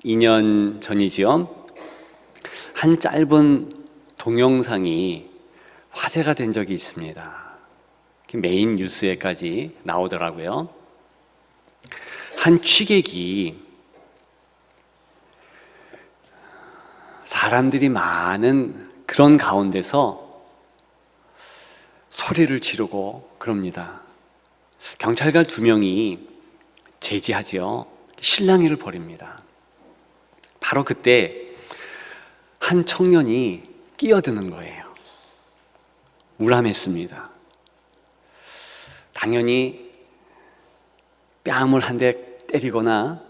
2년 전이지요. 한 짧은 동영상이 화제가 된 적이 있습니다. 메인 뉴스에까지 나오더라고요. 한 취객이 사람들이 많은 그런 가운데서 소리를 지르고 그럽니다. 경찰관 2명이 제지하지요. 실랑이를 벌입니다. 바로 그때 한 청년이 끼어드는 거예요. 우람했습니다. 당연히 뺨을 한 대 때리거나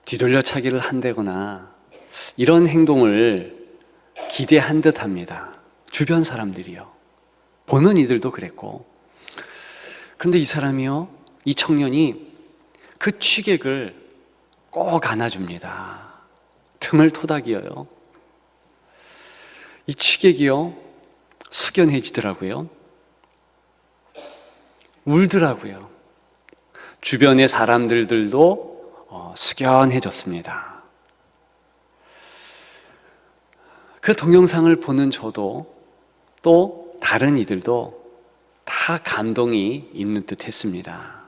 뒤돌려차기를 한다거나 이런 행동을 기대한 듯 합니다. 주변 사람들이요. 보는 이들도 그랬고. 그런데 이 청년이 그 취객을 꼭 안아줍니다. 등을 토닥여요. 이 취객이요, 숙연해지더라고요. 울더라고요. 주변의 사람들도 숙연해졌습니다. 그 동영상을 보는 저도 또 다른 이들도 다 감동이 있는 듯 했습니다.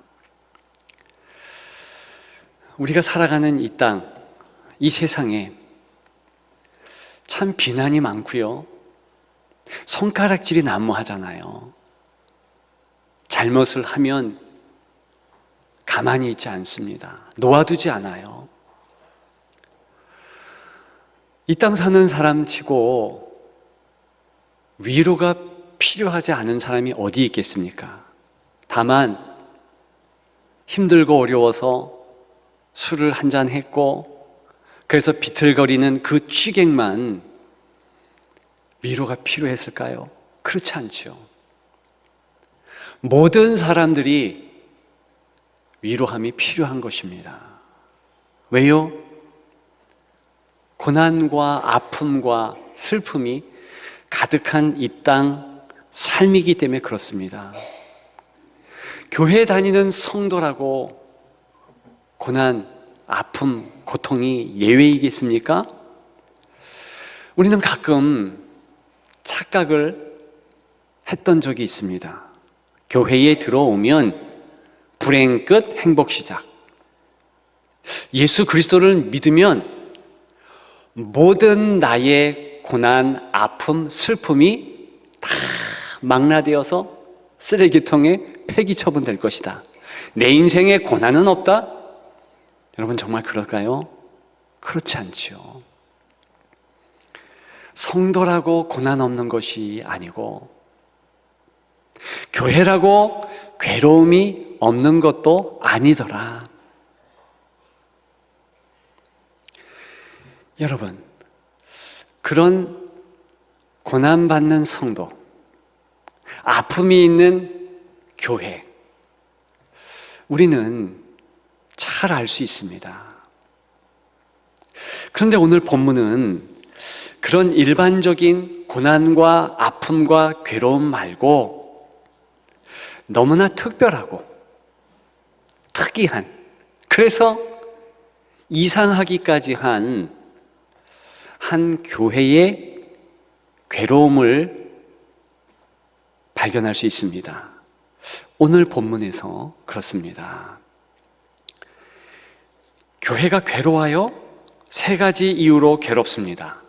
우리가 살아가는 이 땅, 이 세상에 참 비난이 많고요. 손가락질이 난무하잖아요. 잘못을 하면 가만히 있지 않습니다. 놓아두지 않아요. 이 땅 사는 사람 치고 위로가 필요하지 않은 사람이 어디 있겠습니까? 다만 힘들고 어려워서 술을 한잔 했고 그래서 비틀거리는 그 취객만 위로가 필요했을까요? 그렇지 않죠. 모든 사람들이 위로함이 필요한 것입니다. 왜요? 고난과 아픔과 슬픔이 가득한 이 땅 삶이기 때문에 그렇습니다. 교회 다니는 성도라고 고난, 아픔, 고통이 예외이겠습니까? 우리는 가끔 착각을 했던 적이 있습니다. 교회에 들어오면 불행 끝 행복 시작. 예수 그리스도를 믿으면 모든 나의 고난, 아픔, 슬픔이 다 망라되어서 쓰레기통에 폐기 처분될 것이다. 내 인생에 고난은 없다? 여러분 정말 그럴까요? 그렇지 않죠. 성도라고 고난 없는 것이 아니고 교회라고 괴로움이 없는 것도 아니더라. 여러분, 그런 고난받는 성도, 아픔이 있는 교회, 우리는 잘 알 수 있습니다. 그런데 오늘 본문은 그런 일반적인 고난과 아픔과 괴로움 말고 너무나 특별하고 특이한, 그래서 이상하기까지 한 교회의 괴로움을 발견할 수 있습니다. 오늘 본문에서 그렇습니다. 교회가 괴로워요? 3가지 이유로 괴롭습니다.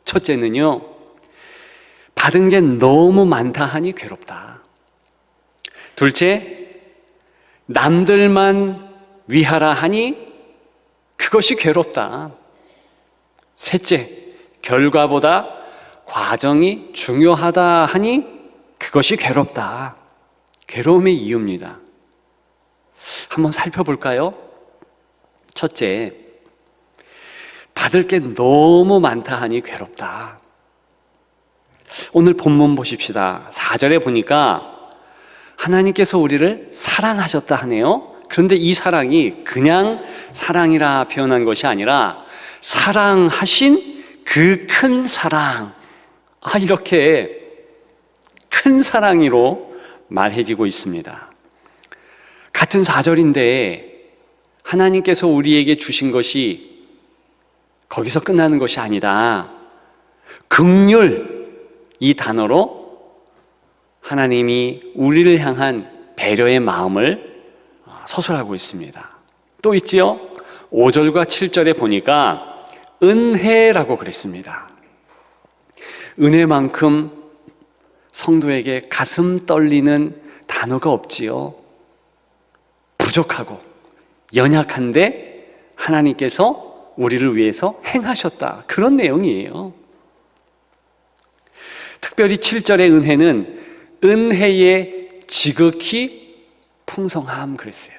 첫째는요, 받은 게 너무 많다 하니 괴롭다. 둘째, 남들만 위하라 하니 그것이 괴롭다. 셋째, 결과보다 과정이 중요하다 하니 그것이 괴롭다. 괴로움의 이유입니다. 한번 살펴볼까요? 첫째, 받을 게 너무 많다 하니 괴롭다. 오늘 본문 보십시다. 4절에 보니까 하나님께서 우리를 사랑하셨다 하네요. 그런데 이 사랑이 그냥 사랑이라 표현한 것이 아니라 사랑하신 그 큰 사랑, 이렇게 큰 사랑으로 말해지고 있습니다. 같은 4절인데 하나님께서 우리에게 주신 것이 거기서 끝나는 것이 아니다. 긍휼, 이 단어로 하나님이 우리를 향한 배려의 마음을 서술하고 있습니다. 또 있지요. 5절과 7절에 보니까 은혜라고 그랬습니다. 은혜만큼 성도에게 가슴 떨리는 단어가 없지요. 부족하고 연약한데 하나님께서 우리를 위해서 행하셨다. 그런 내용이에요. 특별히 7절의 은혜는 은혜의 지극히 풍성함 그랬어요.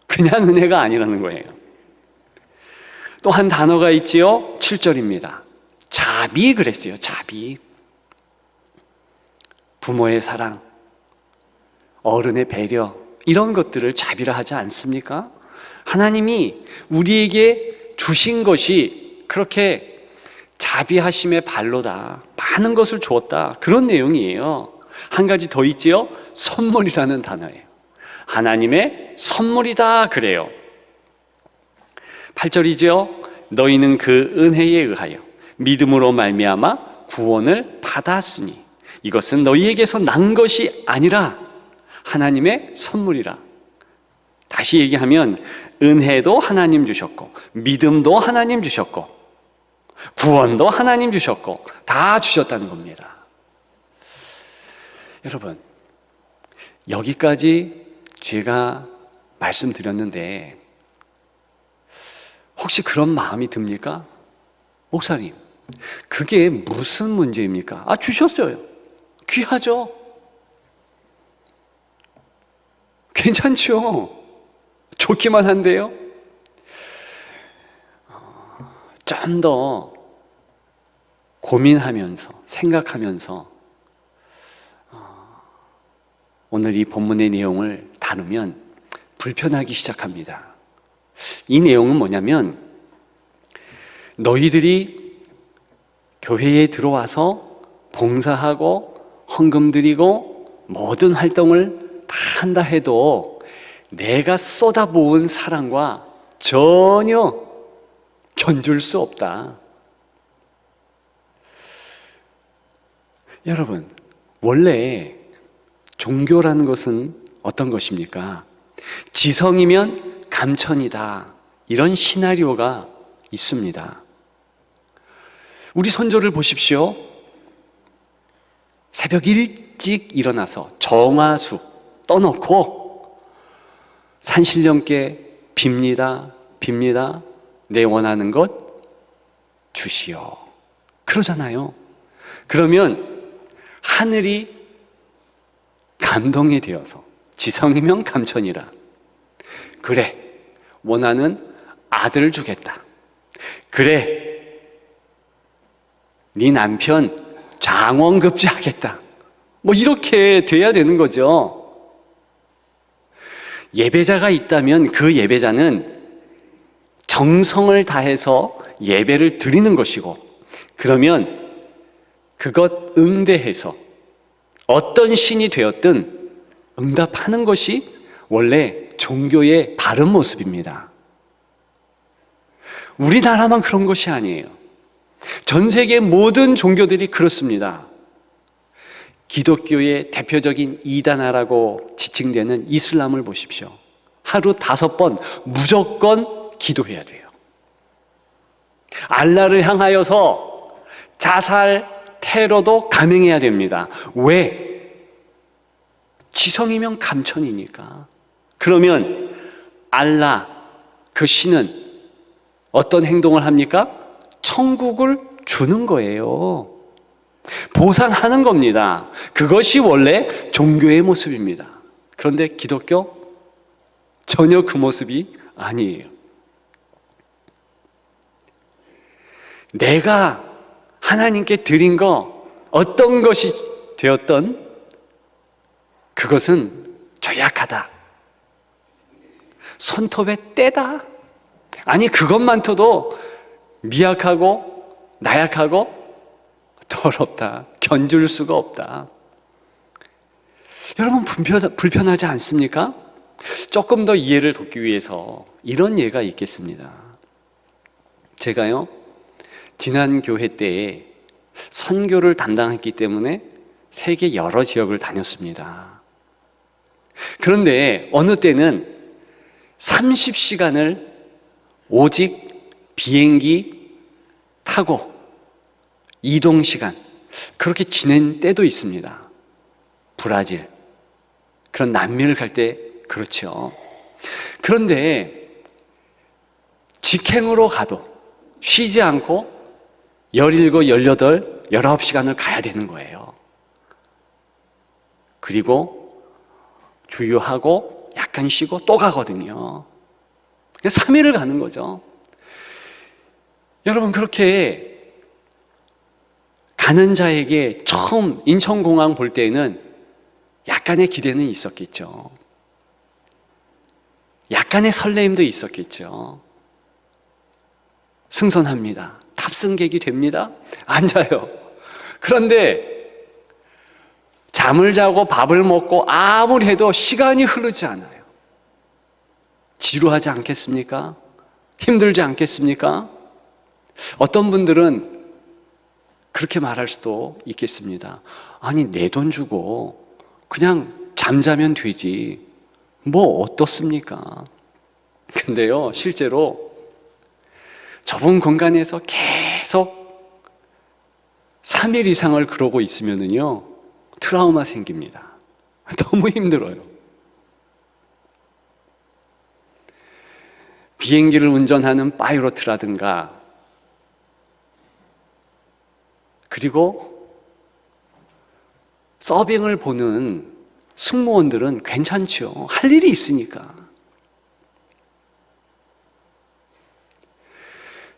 그냥 은혜가 아니라는 거예요. 또 한 단어가 있지요. 7절입니다. 자비 그랬어요. 자비. 부모의 사랑, 어른의 배려, 이런 것들을 자비라 하지 않습니까? 하나님이 우리에게 주신 것이 그렇게 자비하심의 발로다. 많은 것을 주었다. 그런 내용이에요. 한 가지 더 있지요. 선물이라는 단어예요. 하나님의 선물이다 그래요. 8절이지요. 너희는 그 은혜에 의하여 믿음으로 말미암아 구원을 받았으니 이것은 너희에게서 난 것이 아니라 하나님의 선물이라. 다시 얘기하면 은혜도 하나님 주셨고 믿음도 하나님 주셨고 구원도 하나님 주셨고 다 주셨다는 겁니다. 여러분, 여기까지 제가 말씀드렸는데 혹시 그런 마음이 듭니까? 목사님, 그게 무슨 문제입니까? 주셨어요. 귀하죠? 괜찮죠? 좋기만 한데요? 좀 더 고민하면서 생각하면서 오늘 이 본문의 내용을 다루면 불편하기 시작합니다. 이 내용은 뭐냐면 너희들이 교회에 들어와서 봉사하고 헌금 드리고 모든 활동을 다 한다 해도 내가 쏟아부은 사랑과 전혀 견줄 수 없다. 여러분, 원래 종교라는 것은 어떤 것입니까? 지성이면 감천이다. 이런 시나리오가 있습니다. 우리 선조를 보십시오. 새벽 일찍 일어나서 정화수 떠놓고 산신령께 빕니다. 내 원하는 것 주시오. 그러잖아요. 그러면 하늘이 감동이 되어서 지성이면 감천이라. 그래, 원하는 아들을 주겠다. 그래, 네 남편 장원급제하겠다. 뭐 이렇게 돼야 되는 거죠. 예배자가 있다면 그 예배자는 정성을 다해서 예배를 드리는 것이고, 그러면 그것 응대해서 어떤 신이 되었든 응답하는 것이 원래 종교의 바른 모습입니다. 우리나라만 그런 것이 아니에요. 전 세계 모든 종교들이 그렇습니다. 기독교의 대표적인 이단아라고 지칭되는 이슬람을 보십시오. 하루 5번 무조건 기도해야 돼요. 알라를 향하여서 자살, 테러도 감행해야 됩니다. 왜? 지성이면 감천이니까. 그러면 알라, 그 신은 어떤 행동을 합니까? 천국을 주는 거예요. 보상하는 겁니다. 그것이 원래 종교의 모습입니다. 그런데 기독교? 전혀 그 모습이 아니에요. 내가 하나님께 드린 거 어떤 것이 되었던 그것은 죄악하다. 손톱의 때다. 아니, 그것만터도 미약하고 나약하고 더럽다. 견줄 수가 없다. 여러분, 불편하지 않습니까? 조금 더 이해를 돕기 위해서 이런 예가 있겠습니다. 제가요, 지난 교회 때에 선교를 담당했기 때문에 세계 여러 지역을 다녔습니다. 그런데 어느 때는 30시간을 오직 비행기 타고 이동 시간 그렇게 지낸 때도 있습니다. 브라질, 그런 남미를 갈 때 그렇죠. 그런데 직행으로 가도 쉬지 않고 17, 18, 19시간을 가야 되는 거예요. 그리고 주유하고 약간 쉬고 또 가거든요. 3일을 가는 거죠. 여러분, 그렇게 가는 자에게 처음 인천공항 볼 때에는 약간의 기대는 있었겠죠. 약간의 설레임도 있었겠죠. 승선합니다. 탑승객이 됩니다. 앉아요. 그런데 잠을 자고 밥을 먹고 아무리 해도 시간이 흐르지 않아요. 지루하지 않겠습니까? 힘들지 않겠습니까? 어떤 분들은 그렇게 말할 수도 있겠습니다. 아니, 내 돈 주고 그냥 잠자면 되지, 뭐 어떻습니까? 근데요, 실제로 좁은 공간에서 계속 3일 이상을 그러고 있으면은요, 트라우마 생깁니다. 너무 힘들어요. 비행기를 운전하는 파이로트라든가, 그리고 서빙을 보는 승무원들은 괜찮죠. 할 일이 있으니까.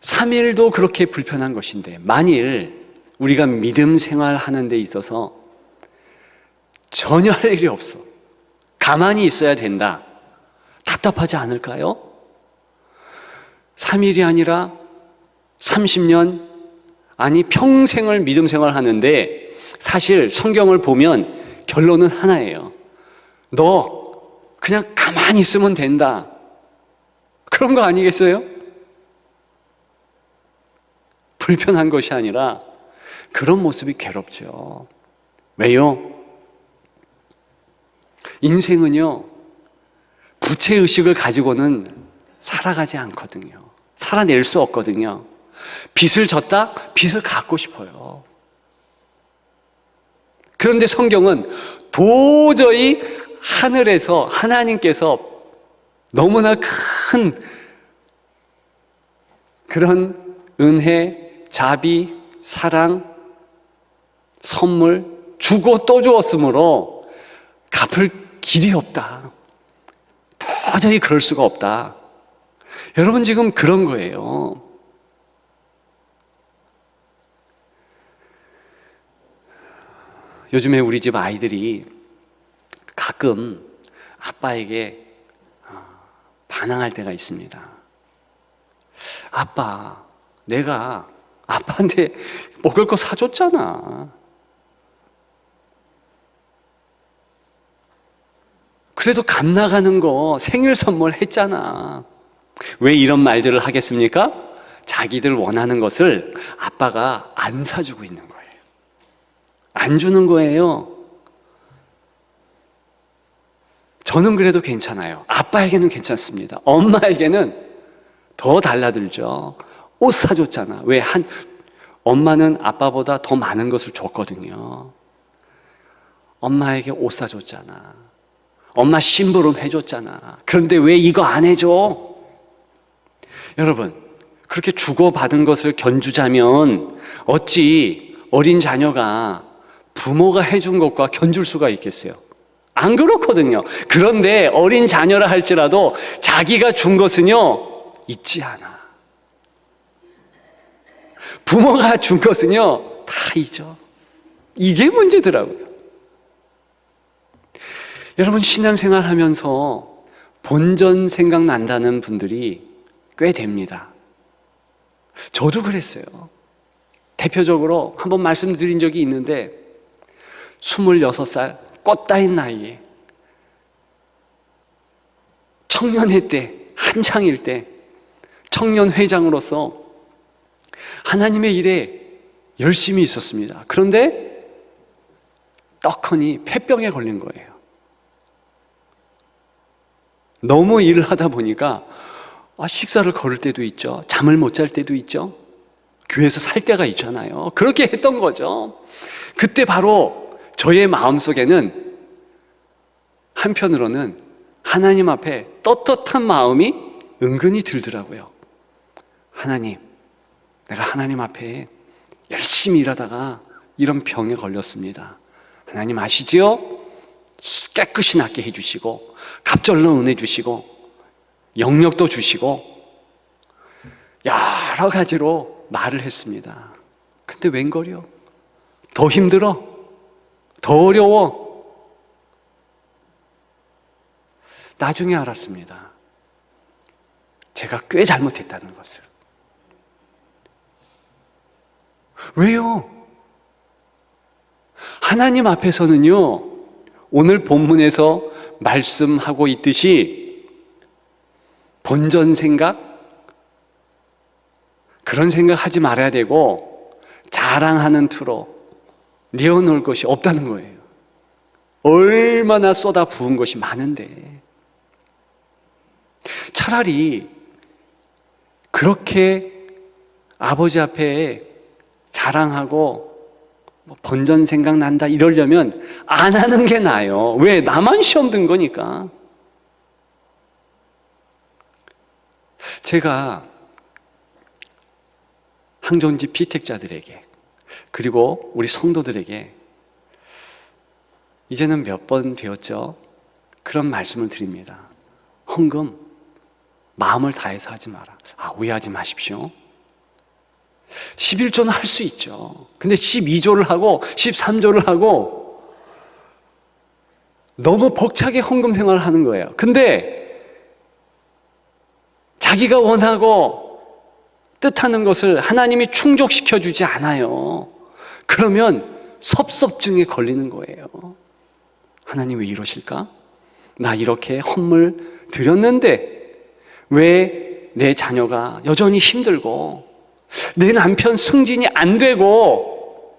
3일도 그렇게 불편한 것인데, 만일 우리가 믿음 생활하는 데 있어서 전혀 할 일이 없어, 가만히 있어야 된다, 답답하지 않을까요? 3일이 아니라 30년, 아니 평생을 믿음 생활하는데, 사실 성경을 보면 결론은 하나예요. 너 그냥 가만히 있으면 된다, 그런 거 아니겠어요? 불편한 것이 아니라 그런 모습이 괴롭죠. 왜요? 인생은요, 부채의식을 가지고는 살아가지 않거든요. 살아낼 수 없거든요. 빚을 졌다? 빚을 갚고 싶어요. 그런데 성경은 도저히 하늘에서 하나님께서 너무나 큰 그런 은혜, 자비, 사랑, 선물 주고 또 주었으므로 갚을 길이 없다, 도저히 그럴 수가 없다. 여러분, 지금 그런 거예요. 요즘에 우리 집 아이들이 가끔 아빠에게 반항할 때가 있습니다. 아빠, 내가 아빠한테 먹을 거 사줬잖아. 그래도 감 나가는 거 생일 선물 했잖아. 왜 이런 말들을 하겠습니까? 자기들 원하는 것을 아빠가 안 사주고 있는 거예요. 안 주는 거예요. 저는 그래도 괜찮아요. 아빠에게는 괜찮습니다. 엄마에게는 더 달라들죠. 옷 사줬잖아. 왜? 엄마는 아빠보다 더 많은 것을 줬거든요. 엄마에게 옷 사줬잖아. 엄마 심부름 해줬잖아. 그런데 왜 이거 안 해줘? 여러분, 그렇게 주고받은 것을 견주자면 어찌 어린 자녀가 부모가 해준 것과 견줄 수가 있겠어요? 안 그렇거든요. 그런데 어린 자녀라 할지라도 자기가 준 것은요, 잊지 않아. 부모가 준 것은요, 다 잊어. 이게 문제더라고요. 여러분, 신앙생활 하면서 본전 생각난다는 분들이 꽤 됩니다. 저도 그랬어요. 대표적으로 한번 말씀드린 적이 있는데, 26살 꽃다인 나이에 청년회 때, 한창일 때 청년회장으로서 하나님의 일에 열심히 있었습니다. 그런데 떡하니 폐병에 걸린 거예요. 너무 일을 하다 보니까 식사를 거를 때도 있죠. 잠을 못 잘 때도 있죠. 교회에서 살 때가 있잖아요. 그렇게 했던 거죠. 그때 바로 저의 마음속에는 한편으로는 하나님 앞에 떳떳한 마음이 은근히 들더라고요. 하나님, 내가 하나님 앞에 열심히 일하다가 이런 병에 걸렸습니다. 하나님 아시지요? 깨끗이 낫게 해주시고 갑절로 은혜 주시고 영력도 주시고 여러 가지로 말을 했습니다. 근데 웬걸요? 더 힘들어, 더 어려워. 나중에 알았습니다. 제가 꽤 잘못했다는 것을. 왜요? 하나님 앞에서는요, 오늘 본문에서 말씀하고 있듯이 본전 생각, 그런 생각 하지 말아야 되고 자랑하는 투로 내어놓을 것이 없다는 거예요. 얼마나 쏟아 부은 것이 많은데 차라리 그렇게 아버지 앞에 자랑하고 본전 생각난다 이러려면 안 하는 게 나아요. 왜? 나만 시험 든 거니까. 제가 항정지 피택자들에게 그리고 우리 성도들에게 이제는 몇 번 되었죠. 그런 말씀을 드립니다. 헌금 마음을 다해서 하지 마라. 오해하지 마십시오. 11조는 할 수 있죠. 근데 12조를 하고 13조를 하고 너무 벅차게 헌금 생활을 하는 거예요. 근데 자기가 원하고 뜻하는 것을 하나님이 충족시켜 주지 않아요. 그러면 섭섭증에 걸리는 거예요. 하나님 왜 이러실까? 나 이렇게 헌물 드렸는데 왜 내 자녀가 여전히 힘들고 내 남편 승진이 안 되고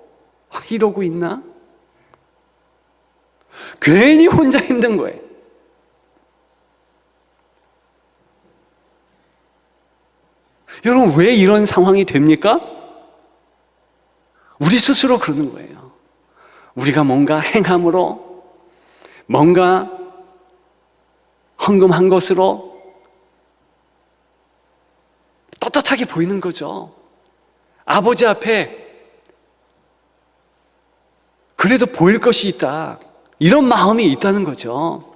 이러고 있나? 괜히 혼자 힘든 거예요. 여러분, 왜 이런 상황이 됩니까? 우리 스스로 그러는 거예요. 우리가 뭔가 행함으로, 뭔가 헌금한 것으로 떳떳하게 보이는 거죠. 아버지 앞에 그래도 보일 것이 있다, 이런 마음이 있다는 거죠.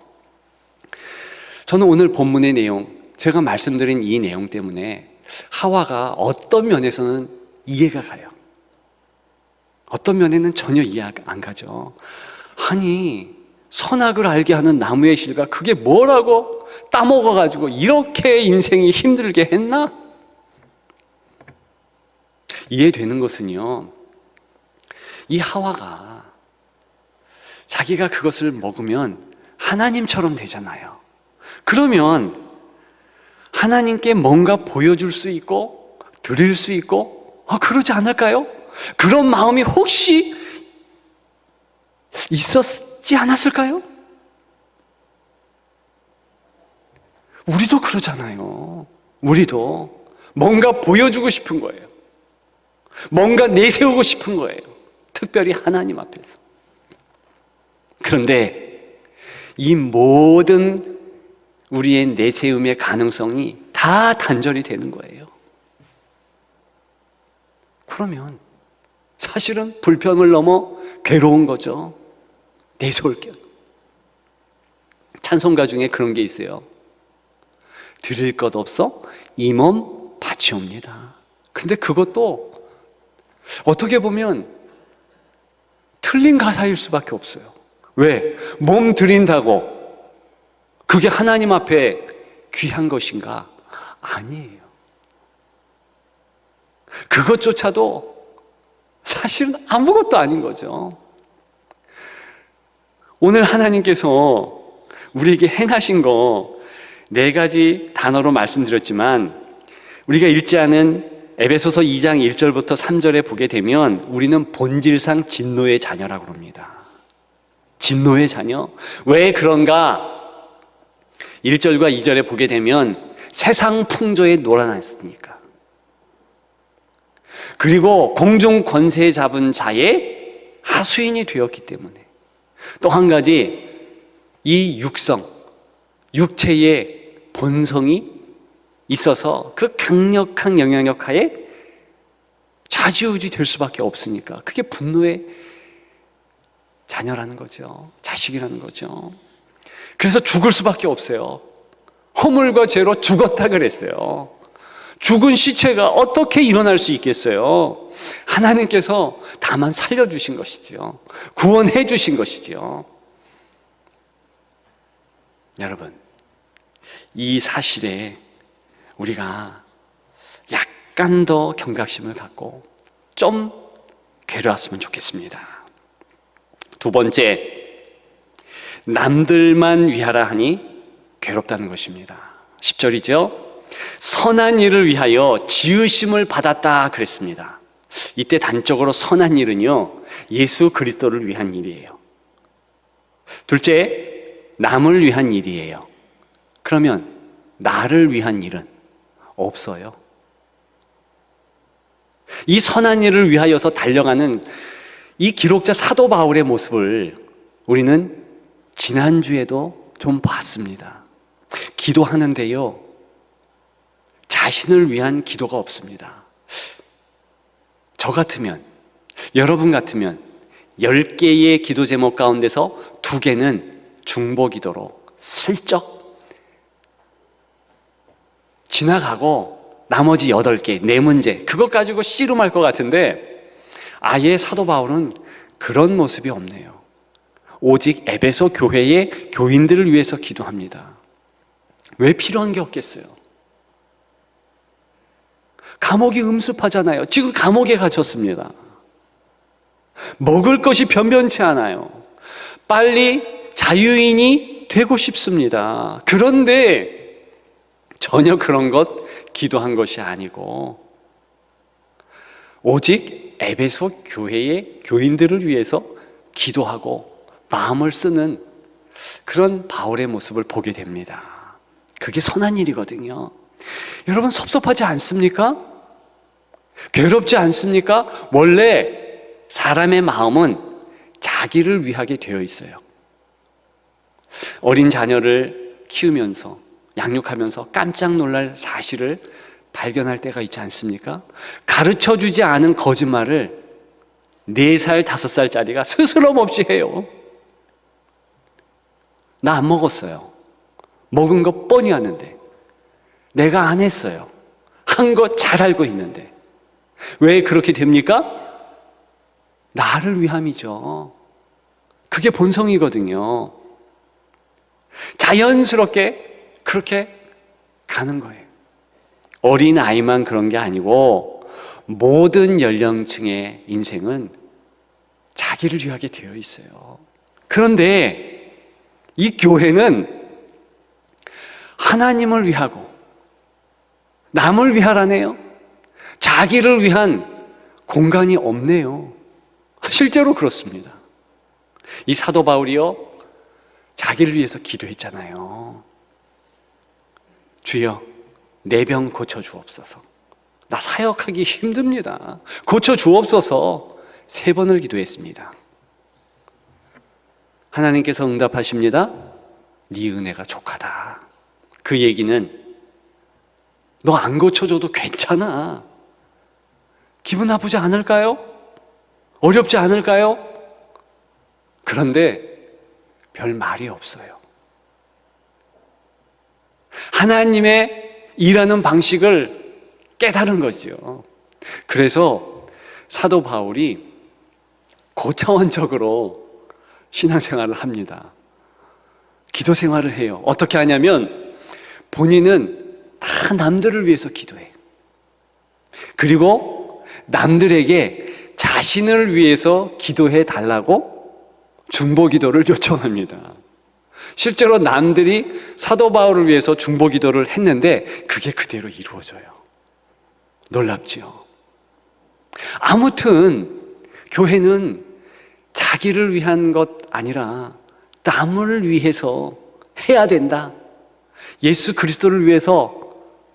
저는 오늘 본문의 내용, 제가 말씀드린 이 내용 때문에 하와가 어떤 면에서는 이해가 가요. 어떤 면에는 전혀 이해가 안 가죠. 아니, 선악을 알게 하는 나무의 실과 그게 뭐라고 따먹어가지고 이렇게 인생이 힘들게 했나? 이해되는 것은요, 이 하와가 자기가 그것을 먹으면 하나님처럼 되잖아요. 그러면 하나님께 뭔가 보여줄 수 있고 드릴 수 있고 그러지 않을까요? 그런 마음이 혹시 있었지 않았을까요? 우리도 그러잖아요. 우리도 뭔가 보여주고 싶은 거예요. 뭔가 내세우고 싶은 거예요. 특별히 하나님 앞에서. 그런데 이 모든 우리의 내세움의 가능성이 다 단절이 되는 거예요. 그러면 사실은 불평을 넘어 괴로운 거죠. 내세울 게. 찬송가 중에 그런 게 있어요. 드릴 것 없어 이 몸 바치옵니다. 근데 그것도 어떻게 보면 틀린 가사일 수밖에 없어요. 왜? 몸 드린다고 그게 하나님 앞에 귀한 것인가? 아니에요. 그것조차도 사실은 아무것도 아닌 거죠. 오늘 하나님께서 우리에게 행하신 거 4가지 단어로 말씀드렸지만 우리가 읽지 않은 에베소서 2장 1절부터 3절에 보게 되면 우리는 본질상 진노의 자녀라고 합니다. 진노의 자녀. 왜 그런가? 1절과 2절에 보게 되면 세상 풍조에 놀아났으니까. 그리고 공중 권세 잡은 자의 하수인이 되었기 때문에. 또 한 가지, 이 육성, 육체의 본성이 있어서 그 강력한 영향력 하에 좌지우지 될 수밖에 없으니까. 그게 분노의 자녀라는 거죠. 자식이라는 거죠. 그래서 죽을 수밖에 없어요. 허물과 죄로 죽었다 그랬어요. 죽은 시체가 어떻게 일어날 수 있겠어요? 하나님께서 다만 살려주신 것이지요. 구원해 주신 것이지요. 여러분, 이 사실에 우리가 약간 더 경각심을 갖고 좀 괴로웠으면 좋겠습니다. 두 번째, 남들만 위하라 하니 괴롭다는 것입니다. 10절이죠. 선한 일을 위하여 지으심을 받았다 그랬습니다. 이때 단적으로 선한 일은요, 예수 그리스도를 위한 일이에요. 둘째, 남을 위한 일이에요. 그러면 나를 위한 일은 없어요. 이 선한 일을 위하여서 달려가는 이 기록자 사도 바울의 모습을 우리는 지난주에도 좀 봤습니다. 기도하는데요, 자신을 위한 기도가 없습니다. 저 같으면, 여러분 같으면 10개의 기도 제목 가운데서 2개는 중보 기도로 슬쩍 지나가고 나머지 8개, 4문제, 그것 가지고 씨름할 것 같은데 아예 사도 바울은 그런 모습이 없네요. 오직 에베소 교회의 교인들을 위해서 기도합니다. 왜 필요한 게 없겠어요? 감옥이 음습하잖아요. 지금 감옥에 갇혔습니다. 먹을 것이 변변치 않아요. 빨리 자유인이 되고 싶습니다. 그런데 전혀 그런 것 기도한 것이 아니고 오직 에베소 교회의 교인들을 위해서 기도하고 마음을 쓰는 그런 바울의 모습을 보게 됩니다. 그게 선한 일이거든요. 여러분, 섭섭하지 않습니까? 괴롭지 않습니까? 원래 사람의 마음은 자기를 위하게 되어 있어요. 어린 자녀를 키우면서 양육하면서 깜짝 놀랄 사실을 발견할 때가 있지 않습니까? 가르쳐주지 않은 거짓말을 4살, 5살짜리가 스스럼 없이 해요. 나 안 먹었어요. 먹은 거 뻔히 아는데. 내가 안 했어요. 한 거 잘 알고 있는데. 왜 그렇게 됩니까? 나를 위함이죠. 그게 본성이거든요. 자연스럽게 그렇게 가는 거예요. 어린 아이만 그런 게 아니고 모든 연령층의 인생은 자기를 위하게 되어 있어요. 그런데 이 교회는 하나님을 위하고 남을 위하라네요. 자기를 위한 공간이 없네요. 실제로 그렇습니다. 이 사도 바울이요, 자기를 위해서 기도했잖아요. 주여, 내 병 고쳐주옵소서. 나 사역하기 힘듭니다. 고쳐주옵소서. 3번을 기도했습니다. 하나님께서 응답하십니다. 네 은혜가 족하다. 그 얘기는 너 안 고쳐줘도 괜찮아. 기분 나쁘지 않을까요? 어렵지 않을까요? 그런데 별 말이 없어요. 하나님의 일하는 방식을 깨달은 거죠. 그래서 사도 바울이 고차원적으로 신앙생활을 합니다. 기도 생활을 해요. 어떻게 하냐면 본인은 다 남들을 위해서 기도해. 그리고 남들에게 자신을 위해서 기도해 달라고 중보 기도를 요청합니다. 실제로 남들이 사도 바울을 위해서 중보 기도를 했는데 그게 그대로 이루어져요. 놀랍지요. 아무튼 교회는 자기를 위한 것 아니라 남을 위해서 해야 된다. 예수 그리스도를 위해서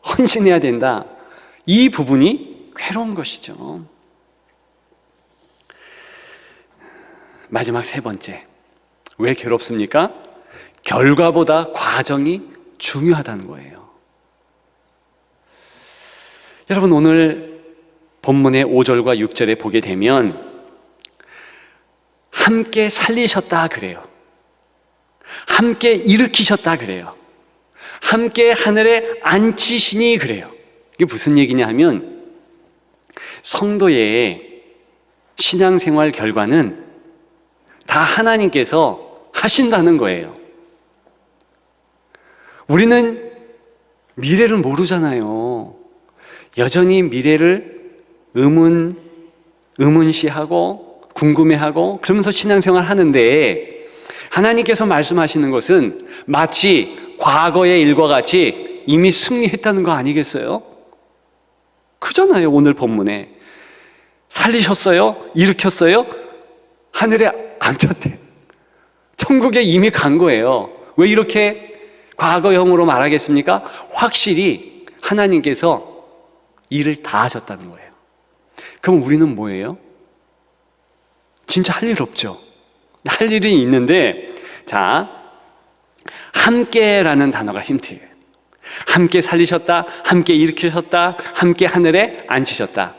헌신해야 된다. 이 부분이 괴로운 것이죠. 마지막 세 번째. 왜 괴롭습니까? 결과보다 과정이 중요하다는 거예요. 여러분, 오늘 본문의 5절과 6절에 보게 되면 함께 살리셨다 그래요. 함께 일으키셨다 그래요. 함께 하늘에 앉히시니 그래요. 이게 무슨 얘기냐 하면 성도의 신앙생활 결과는 다 하나님께서 하신다는 거예요. 우리는 미래를 모르잖아요. 여전히 미래를 의문시하고 궁금해하고 그러면서 신앙생활 하는데 하나님께서 말씀하시는 것은 마치 과거의 일과 같이 이미 승리했다는 거 아니겠어요? 그잖아요. 오늘 본문에 살리셨어요? 일으켰어요? 하늘에 앉혔대. 천국에 이미 간 거예요. 왜 이렇게 과거형으로 말하겠습니까? 확실히 하나님께서 일을 다 하셨다는 거예요. 그럼 우리는 뭐예요? 진짜 할 일 없죠. 할 일이 있는데, 자, 함께라는 단어가 힌트예요. 함께 살리셨다, 함께 일으키셨다, 함께 하늘에 앉히셨다.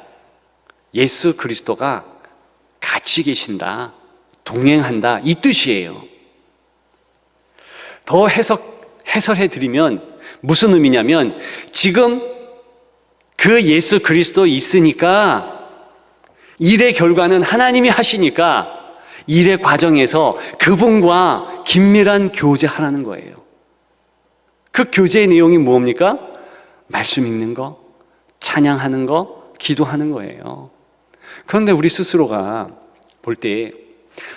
예수 그리스도가 같이 계신다, 동행한다, 이 뜻이에요. 더 해설해 드리면 무슨 의미냐면 지금 그 예수 그리스도 있으니까 일의 결과는 하나님이 하시니까 일의 과정에서 그분과 긴밀한 교제하라는 거예요. 그 교제의 내용이 뭡니까? 말씀 읽는 거, 찬양하는 거, 기도하는 거예요. 그런데 우리 스스로가 볼 때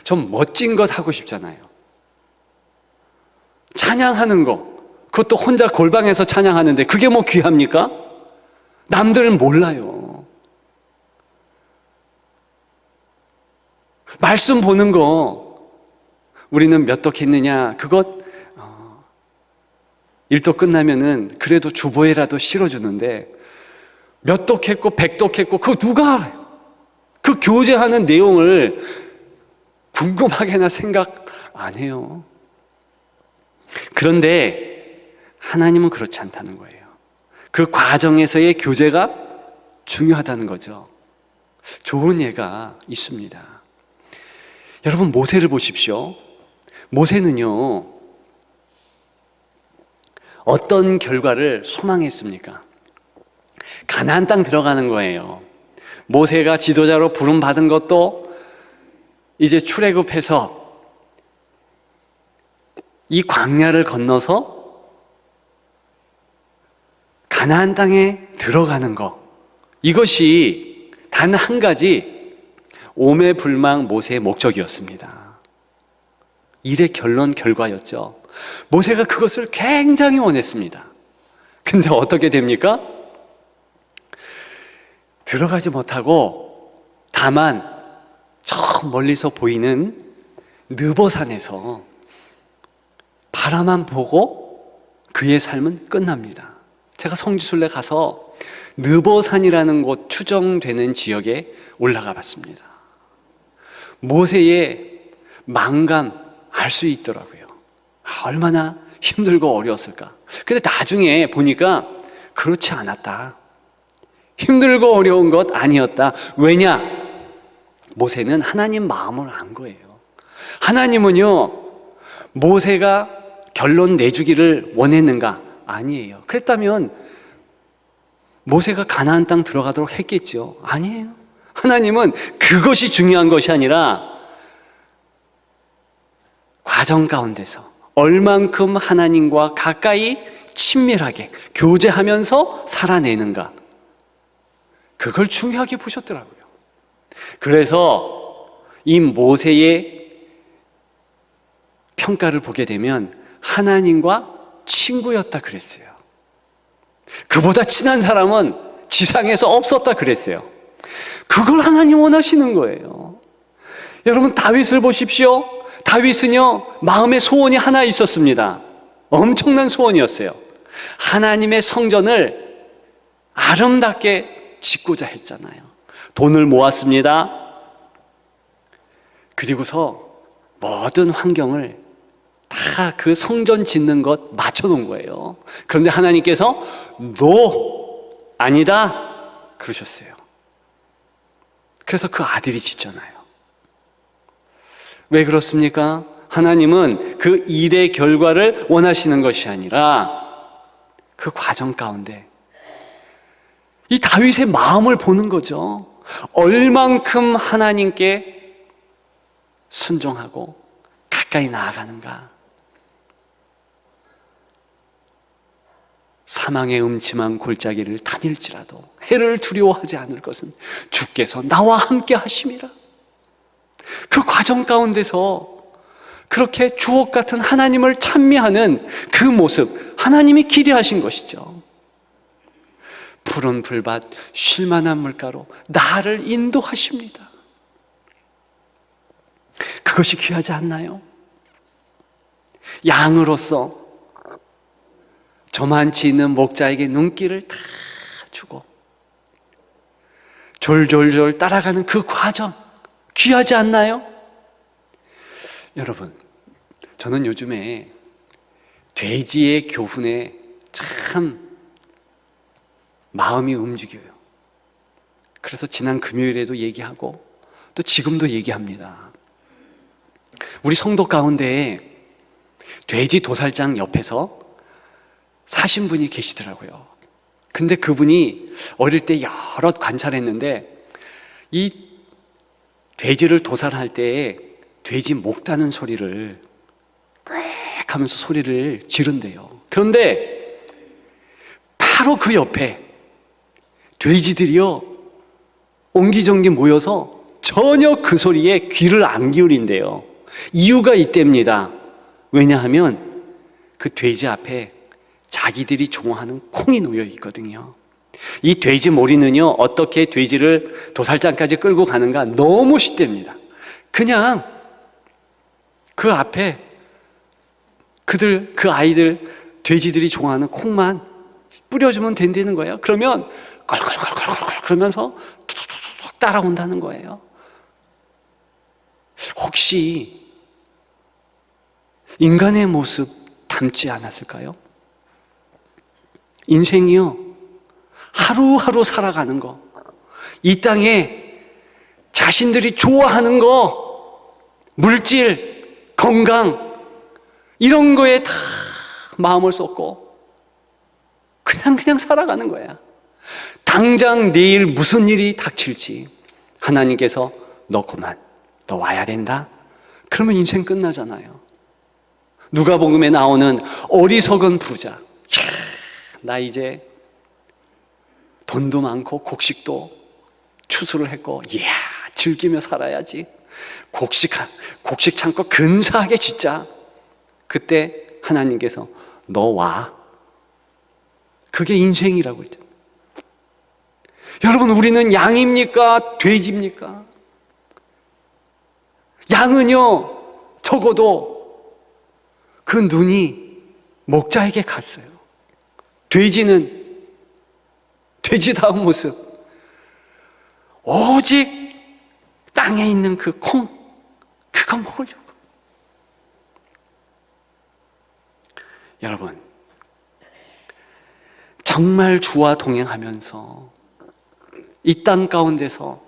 좀 멋진 것 하고 싶잖아요. 찬양하는 거, 그것도 혼자 골방에서 찬양하는데 그게 뭐 귀합니까? 남들은 몰라요. 말씀 보는 거 우리는 몇 독 했느냐, 그것 일독 끝나면은 그래도 주보에라도 실어주는데 몇 독 했고 100독 했고 그거 누가 알아요? 그 교제하는 내용을 궁금하게나 생각 안 해요. 그런데 하나님은 그렇지 않다는 거예요. 그 과정에서의 교제가 중요하다는 거죠. 좋은 예가 있습니다. 여러분, 모세를 보십시오. 모세는요, 어떤 결과를 소망했습니까? 가나안 땅 들어가는 거예요. 모세가 지도자로 부름받은 것도 이제 출애굽해서 이 광야를 건너서 가나안 땅에 들어가는 것, 이것이 단 한 가지 오매불망 모세의 목적이었습니다. 일의 결과였죠. 모세가 그것을 굉장히 원했습니다. 근데 어떻게 됩니까? 들어가지 못하고 다만 저 멀리서 보이는 느보산에서 바라만 보고 그의 삶은 끝납니다. 제가 성지순례 가서 느보산이라는 곳 추정되는 지역에 올라가 봤습니다. 모세의 망감 알 수 있더라고요. 얼마나 힘들고 어려웠을까. 근데 나중에 보니까 그렇지 않았다. 힘들고 어려운 것 아니었다. 왜냐? 모세는 하나님 마음을 안 거예요. 하나님은요, 모세가 결론 내주기를 원했는가? 아니에요. 그랬다면 모세가 가나안 땅 들어가도록 했겠죠. 아니에요. 하나님은 그것이 중요한 것이 아니라 과정 가운데서 얼만큼 하나님과 가까이 친밀하게 교제하면서 살아내는가, 그걸 중요하게 보셨더라고요. 그래서 이 모세의 평가를 보게 되면 하나님과 친구였다 그랬어요. 그보다 친한 사람은 지상에서 없었다 그랬어요. 그걸 하나님 원하시는 거예요. 여러분, 다윗을 보십시오. 다윗은요, 마음의 소원이 하나 있었습니다. 엄청난 소원이었어요. 하나님의 성전을 아름답게 짓고자 했잖아요. 돈을 모았습니다. 그리고서 모든 환경을 다 그 성전 짓는 것 맞춰놓은 거예요. 그런데 하나님께서 "노, 아니다" 그러셨어요. 그래서 그 아들이 짓잖아요. 왜 그렇습니까? 하나님은 그 일의 결과를 원하시는 것이 아니라 그 과정 가운데 이 다윗의 마음을 보는 거죠. 얼만큼 하나님께 순종하고 가까이 나아가는가. 사망의 음침한 골짜기를 다닐지라도 해를 두려워하지 않을 것은 주께서 나와 함께 하심이라. 그 과정 가운데서 그렇게 주옥 같은 하나님을 찬미하는 그 모습, 하나님이 기대하신 것이죠. 푸른 풀밭, 쉴만한 물가로 나를 인도하십니다. 그것이 귀하지 않나요? 양으로서 저만치 있는 목자에게 눈길을 다 주고 졸졸졸 따라가는 그 과정, 귀하지 않나요? 여러분, 저는 요즘에 돼지의 교훈에 참 마음이 움직여요. 그래서 지난 금요일에도 얘기하고 또 지금도 얘기합니다. 우리 성도 가운데 돼지 도살장 옆에서 사신 분이 계시더라고요. 근데 그분이 어릴 때 여러 관찰했는데 이 돼지를 도살할 때 돼지 목 다는 소리를 꽥 하면서 소리를 지른대요. 그런데 바로 그 옆에 돼지들이요 옹기종기 모여서 전혀 그 소리에 귀를 안 기울인대요. 이유가 있답니다. 왜냐하면 그 돼지 앞에 자기들이 좋아하는 콩이 놓여 있거든요. 이 돼지 머리는요 어떻게 돼지를 도살장까지 끌고 가는가 너무 쉽답니다. 그냥 그 앞에 그 아이들 돼지들이 좋아하는 콩만 뿌려주면 된다는 거예요. 그러면 걸걸걸걸 그러면서 툭툭툭 따라온다는 거예요. 혹시 인간의 모습 닮지 않았을까요? 인생이요 하루하루 살아가는 거, 이 땅에 자신들이 좋아하는 거, 물질, 건강 이런 거에 다 마음을 쏟고 그냥 살아가는 거야. 당장 내일 무슨 일이 닥칠지 하나님께서 너 그만, 너 와야 된다 그러면 인생 끝나잖아요. 누가복음에 나오는 어리석은 부자, 나 이제 돈도 많고 곡식도 추수를 했고 이야 즐기며 살아야지, 곡식 참고 근사하게 짓자. 그때 하나님께서 너 와. 그게 인생이라고 했죠. 여러분, 우리는 양입니까? 돼지입니까? 양은요 적어도 그 눈이 목자에게 갔어요. 돼지는 돼지다운 모습, 오직 땅에 있는 그 콩, 그거 먹으려고. 여러분, 정말 주와 동행하면서 이 땅 가운데서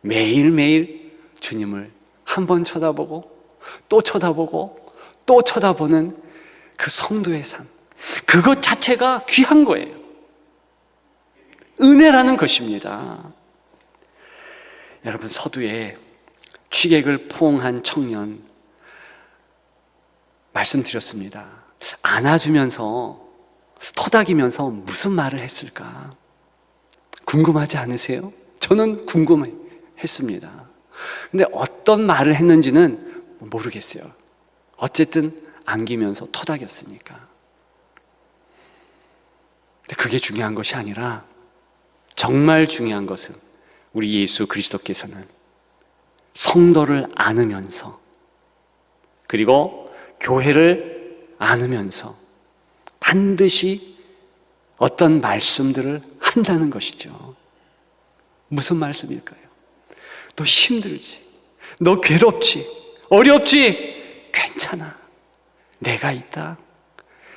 매일매일 주님을 한 번 쳐다보고 또 쳐다보고 또 쳐다보는 그 성도의 삶, 그것 자체가 귀한 거예요. 은혜라는 것입니다. 여러분, 서두에 취객을 포옹한 청년 말씀드렸습니다. 안아주면서 토닥이면서 무슨 말을 했을까? 궁금하지 않으세요? 저는 궁금했습니다. 근데 어떤 말을 했는지는 모르겠어요. 어쨌든 안기면서 토닥였으니까. 근데 그게 중요한 것이 아니라 정말 중요한 것은 우리 예수 그리스도께서는 성도를 안으면서 그리고 교회를 안으면서 반드시 어떤 말씀들을 한다는 것이죠. 무슨 말씀일까요? 너 힘들지, 너 괴롭지, 어렵지, 괜찮아. 내가 있다.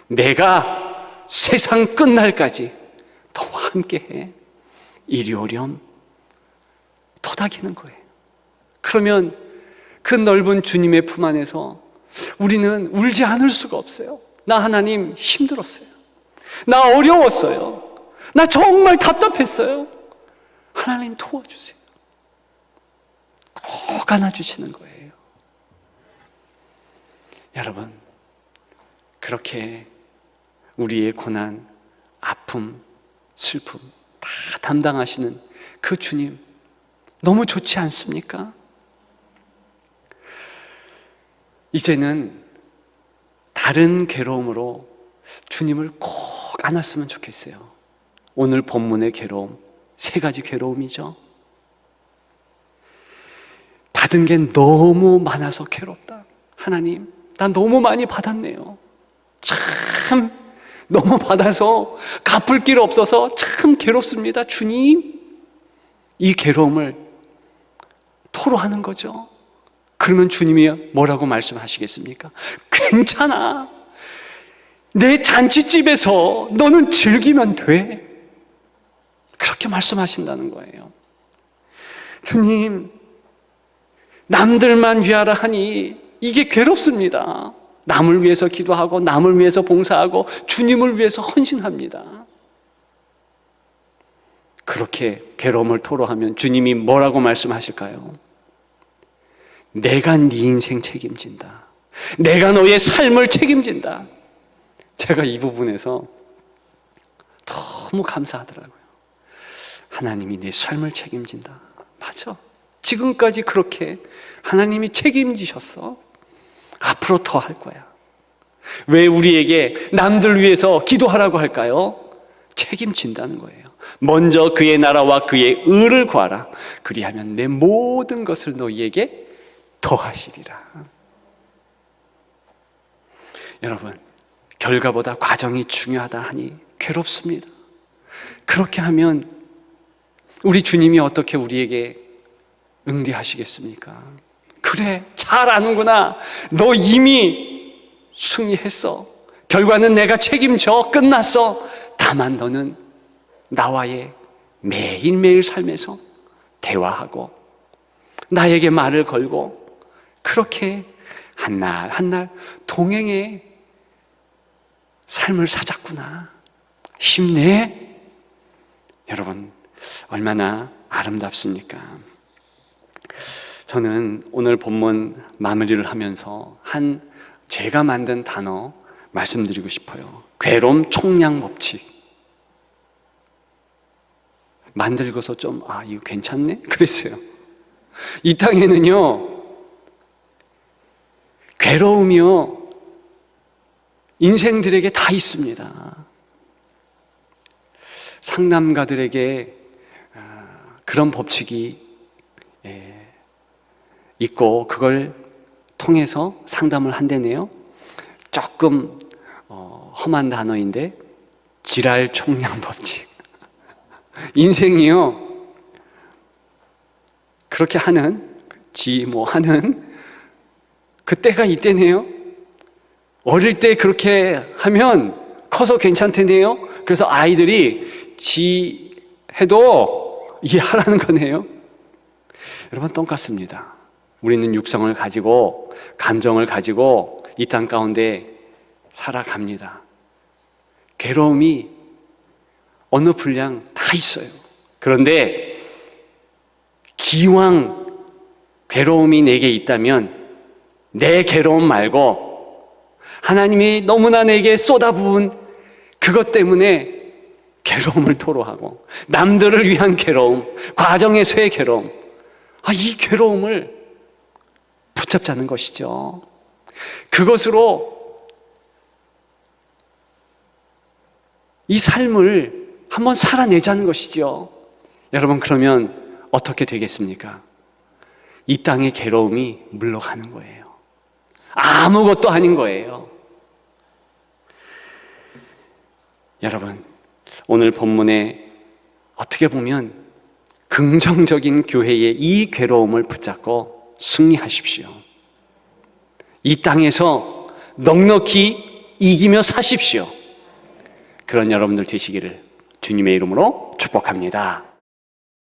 내가 세상 끝날까지 너와 함께해. 이리 오렴. 토닥이는 거예요. 그러면 그 넓은 주님의 품 안에서 우리는 울지 않을 수가 없어요. 나 하나님 힘들었어요. 나 어려웠어요. 나 정말 답답했어요. 하나님 도와주세요. 꼭 안아주시는 거예요. 여러분, 그렇게 우리의 고난, 아픔, 슬픔 다 담당하시는 그 주님 너무 좋지 않습니까? 이제는 다른 괴로움으로 주님을 꼭 안았으면 좋겠어요. 오늘 본문의 괴로움, 3가지 괴로움이죠. 받은 게 너무 많아서 괴롭다. 하나님, 나 너무 많이 받았네요. 참 너무 받아서 갚을 길 없어서 참 괴롭습니다. 주님, 이 괴로움을 토로하는 거죠. 그러면 주님이 뭐라고 말씀하시겠습니까? 괜찮아. 내 잔치집에서 너는 즐기면 돼. 그렇게 말씀하신다는 거예요. 주님, 남들만 위하라 하니 이게 괴롭습니다. 남을 위해서 기도하고 남을 위해서 봉사하고 주님을 위해서 헌신합니다. 그렇게 괴로움을 토로하면 주님이 뭐라고 말씀하실까요? 내가 네 인생 책임진다. 내가 너의 삶을 책임진다. 제가 이 부분에서 너무 감사하더라고요. 하나님이 내 삶을 책임진다. 맞아. 지금까지 그렇게 하나님이 책임지셨어. 앞으로 더 할 거야. 왜 우리에게 남들 위해서 기도하라고 할까요? 책임진다는 거예요. 먼저 그의 나라와 그의 의를 구하라. 그리하면 내 모든 것을 너희에게 더하시리라. 여러분, 결과보다 과정이 중요하다 하니 괴롭습니다. 그렇게 하면 우리 주님이 어떻게 우리에게 응대하시겠습니까? 그래, 잘 아는구나. 너 이미 승리했어. 결과는 내가 책임져. 끝났어. 다만 너는 나와의 매일매일 삶에서 대화하고 나에게 말을 걸고 그렇게 한 날 한 날 동행의 삶을 사자꾸나. 힘내. 여러분, 얼마나 아름답습니까? 저는 오늘 본문 마무리를 하면서 제가 만든 단어 말씀드리고 싶어요. 괴로움 총량 법칙. 만들고서 좀 이거 괜찮네? 그랬어요. 이 땅에는요, 괴로움이요 인생들에게 다 있습니다. 상담가들에게 그런 법칙이 있고 그걸 통해서 상담을 한다네요. 조금 험한 단어인데 지랄 총량 법칙. 인생이요 그렇게 하는 하는 그때가 있대네요. 어릴 때 그렇게 하면 커서 괜찮대네요. 그래서 아이들이 해도 이해하라는 거네요. 여러분, 똑같습니다. 우리는 육성을 가지고 감정을 가지고 이 땅 가운데 살아갑니다. 괴로움이 어느 분량 다 있어요. 그런데 기왕 괴로움이 내게 있다면 내 괴로움 말고 하나님이 너무나 내게 쏟아부은 그것 때문에 괴로움을 토로하고 남들을 위한 괴로움, 과정에서의 괴로움, 이 괴로움을 붙잡자는 것이죠. 그것으로 이 삶을 한번 살아내자는 것이죠. 여러분, 그러면 어떻게 되겠습니까? 이 땅의 괴로움이 물러가는 거예요. 아무것도 아닌 거예요. 여러분, 오늘 본문에 어떻게 보면 긍정적인 교회의 이 괴로움을 붙잡고 승리하십시오. 이 땅에서 넉넉히 이기며 사십시오. 그런 여러분들 되시기를 주님의 이름으로 축복합니다.